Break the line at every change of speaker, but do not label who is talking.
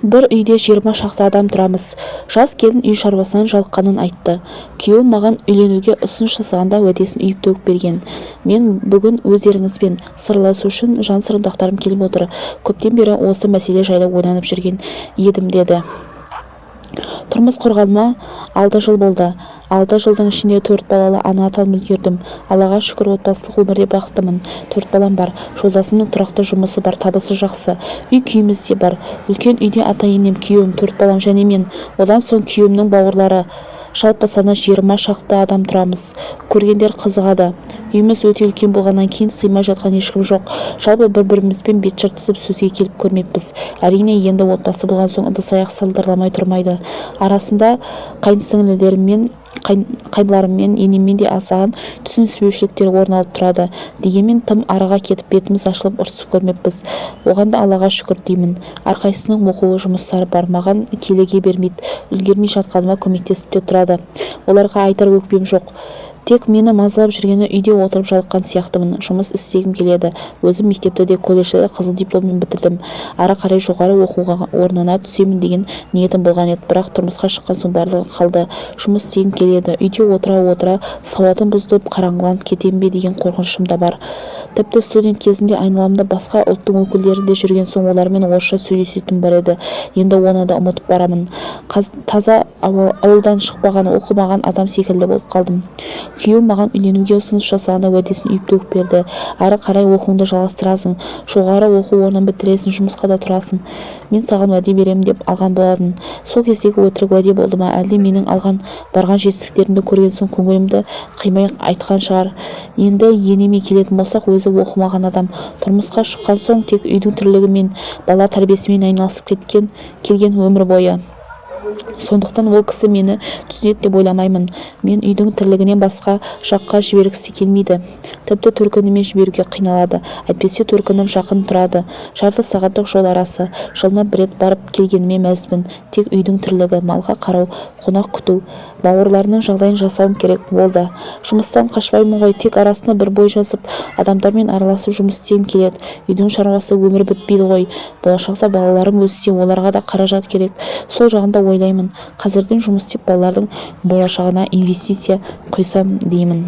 Бір үйде 20 шақты адам тұрамыз. Жас келін үй шаруасынан жалыққанын айтты. Күйеуім маған үйленуге ұсыныс жасағанда уәдесін үйіп төгіп берген. Мен бүгін өздеріңізбен сырласу үшін жан сырымды ақтарғым келіп отыр. Көптен бері осы мәселе жайлы ойланып жүрген едім деді. Тұрмыс құрғаныма 6 жыл болды. 6 жылдың ішінде 4 балалы ана атанып үлгердім. Аллаға шүкір, отбасылық өмірде бақыттымын. 4 балам бар. Жолдасымның тұрақты жұмысы бар, табысы жақсы. Үй күйіміз де бар. Үлкен үйде ата-енем, күйеуім, 4 балам және мен. Одан соң күйеуімнің бауырлары. Жалпы саны 20 шақты адам тұрамыз. Көргендер қызығады. Үйіміз өте үлкен болғаннан кейін сыймай жатқан ешкім жоқ. Жалпы бір-бірімізбен бет жыртысып сөзге келіп көрмеппіз. Әрине, енді отбасы болған соң ыдыс-аяқ сылдырламай тұрмайды. Арасында қайынсіңлілеріммен, қайныларыммен, енеммен де аздаған түсініспеушіліктер орын алып тұрады. Дегенмен тым арыға кетіп бетіміз ашылып ұрсып көрмеппіз. Оған да Аллаға шүкір деймін. Әрқайсысының оқулы жұмыстары бар. Маған келеге бермейді. Үлгермей жатқаныма көмектесіп те тұрады. Оларға айтар өкпем жоқ. Тек мені мазалап жүргені үйде отырып жалыққан сияқтымын. Жұмыс істегім келеді. Өзім мектепті де колледжді де қызыл дипломмен бітірдім. Ары қарай жоғары оқуға орнына түсемін деген ниетім болған еді. Бірақ тұрмысқа шыққан соң барлығы қалды. Жұмыс істегім келеді. Үйде отыра-отыра сауатым бұзылып қараңғыланып кетем бе деген қорқынышым да бар. Тіпті студент кезімде айналамда басқа ұлттың өкілдері де жүрген соң олармен орысша сөйлесетінім бар еді. Енді оны да ұмытып барамын. Таза ауылдан шықпаған, оқымаған адам секілді болып қалдым. Күйеуім маған үйленуге ұсыныс жасағанда уәдесін үйіп төгіп берді. Ары қарай оқуыңды жалғастырасың, жоғары оқу орнын бітіресің, жұмысқа да тұрасың. Мен саған уәде беремін деп алған болатын. Сол кездегі өтірік уәде болды ма, әлде менің алған барған жетістіктерімді көрген соң көңілімді қимай айтқан шығар. Енді енеме келетін болсақ, өзі оқымаған адам. Тұрмысқа шыққан соң тек үйдің тірлігімен, бала тәрбиесімен айналысып келген өмір бойы. Сондықтан ол кісі мені түсінеді деп ойламаймын. Мен үйдің тірлігінен басқа жаққа жібергісі келмейді. Тіпті төркініме жіберуге қиналады. Әйтпесе төркінім жақын тұрады. Жарты сағаттық жол арасы. Жылына бір рет барып келгеніме мәзбін. Тек үйдің тірлігі, малға қарау, қонақ күту, бауырларының жағдайын жасауым керек болды. Жұмыстан қашпаймын ғой, тек арасында бір бой жазып, адамдармен араласып жұмыс істегім келеді. Үйдің шаруасы өмір бітпейді ғой. Болашақта балаларым өссе, оларға да қаражат керек. Сол жағында ойлаймын. Қазірден жұмыс істеп балалардың болашағына инвестиция құйсам деймін.